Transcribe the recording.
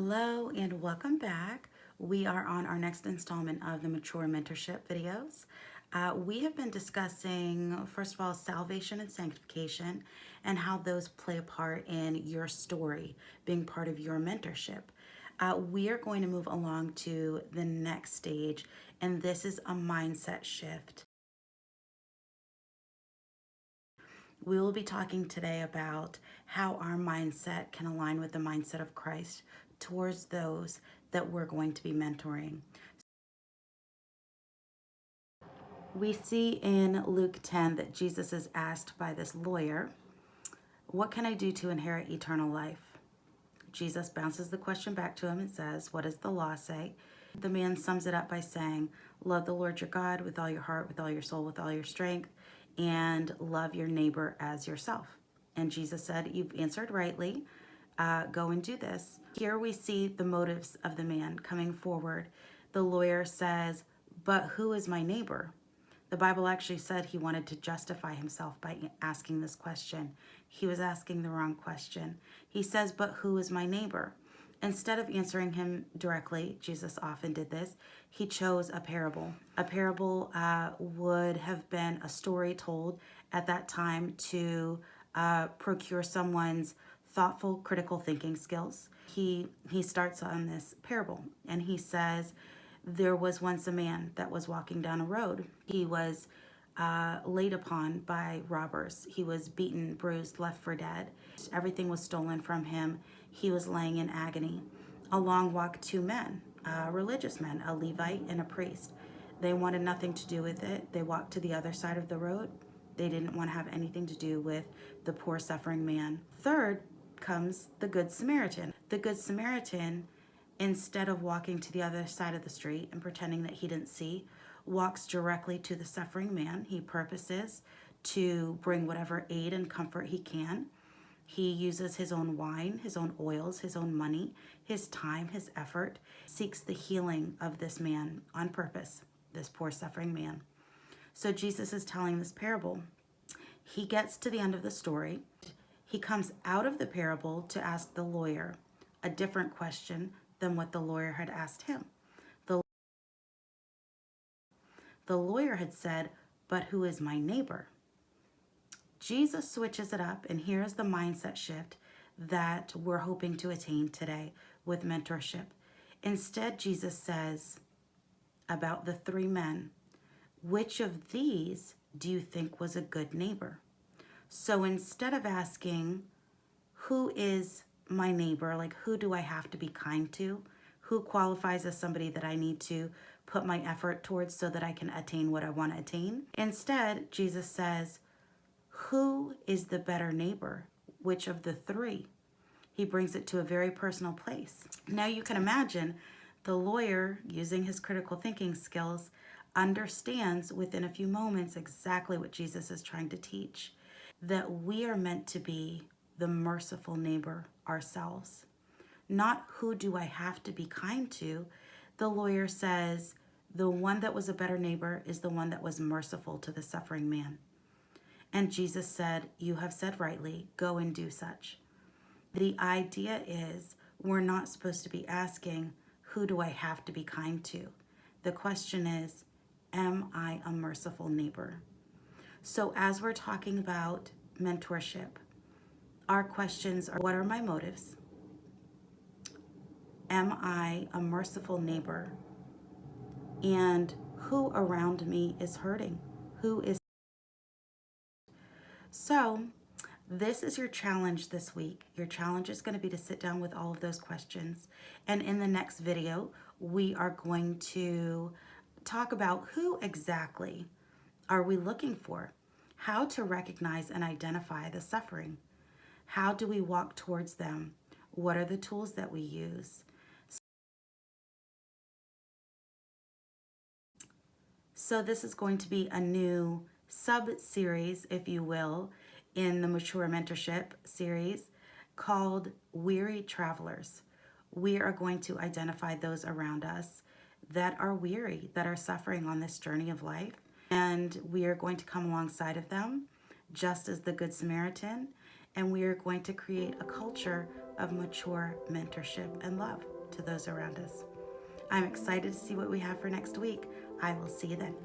Hello and welcome back. We are on our next installment of the Mature Mentorship videos. We have been discussing, first of all, salvation and sanctification and how those play a part in your story, being part of your mentorship. We are going to move along to the next stage, and this is a mindset shift. We will be talking today about how our mindset can align with the mindset of Christ towards those that we're going to be mentoring. We see in Luke 10 that Jesus is asked by this lawyer, "What can I do to inherit eternal life?" Jesus bounces the question back to him and says, "What does the law say?" The man sums it up by saying, "Love the Lord your God with all your heart, with all your soul, with all your strength, and love your neighbor as yourself." And Jesus said, "You've answered rightly. Go and do this." Here we see the motives of the man coming forward. The lawyer says, "But who is my neighbor?" The Bible actually said he wanted to justify himself by asking this question. He was asking the wrong question. He says, "But who is my neighbor?" Instead of answering him directly, Jesus often did this, he chose a parable. A parable would have been a story told at that time to procure someone's thoughtful, critical thinking skills. He starts on this parable and he says, "There was once a man that was walking down a road. He was laid upon by robbers. He was beaten, bruised, left for dead. Everything was stolen from him. He was laying in agony. Along walked two men, religious men, a Levite and a priest. They wanted nothing to do with it. They walked to the other side of the road. They didn't want to have anything to do with the poor, suffering man. Third comes the Good Samaritan. The Good Samaritan, instead of walking to the other side of the street and pretending that he didn't see, walks directly to the suffering man. He purposes to bring whatever aid and comfort he can. He uses his own wine, his own oils, his own money, his time, his effort, seeks the healing of this man on purpose, this poor suffering man." So Jesus is telling this parable. He gets to the end of the story. He comes out of the parable to ask the lawyer a different question than what the lawyer had asked him. The lawyer had said, "But who is my neighbor?" Jesus switches it up, and here's the mindset shift that we're hoping to attain today with mentorship. Instead, Jesus says about the three men, "Which of these do you think was a good neighbor?" So instead of asking, "Who is my neighbor?" like who do I have to be kind to? Who qualifies as somebody that I need to put my effort towards so that I can attain what I want to attain? Instead, Jesus says, who is the better neighbor? Which of the three? He brings it to a very personal place. Now you can imagine the lawyer, using his critical thinking skills, understands within a few moments exactly what Jesus is trying to teach, that we are meant to be the merciful neighbor ourselves. Not who do I have to be kind to. The lawyer says the one that was a better neighbor is the one that was merciful to the suffering man. And Jesus said, "You have said rightly, go and do such." The idea is we're not supposed to be asking, who do I have to be kind to? The question is, am I a merciful neighbor? So as we're talking about mentorship, our questions are, what are my motives? Am I a merciful neighbor? And who around me is hurting? Who is... So this is your challenge this week. Your challenge is going to be to sit down with all of those questions. And in the next video, we are going to talk about who exactly are we looking for? How to recognize and identify the suffering. How do we walk towards them? What are the tools that we use? So this is going to be a new sub-series, if you will, in the Mature Mentorship series called Weary Travelers. We are going to identify those around us that are weary, that are suffering on this journey of life. And we are going to come alongside of them, just as the Good Samaritan. And we are going to create a culture of mature mentorship and love to those around us. I'm excited to see what we have for next week. I will see you then.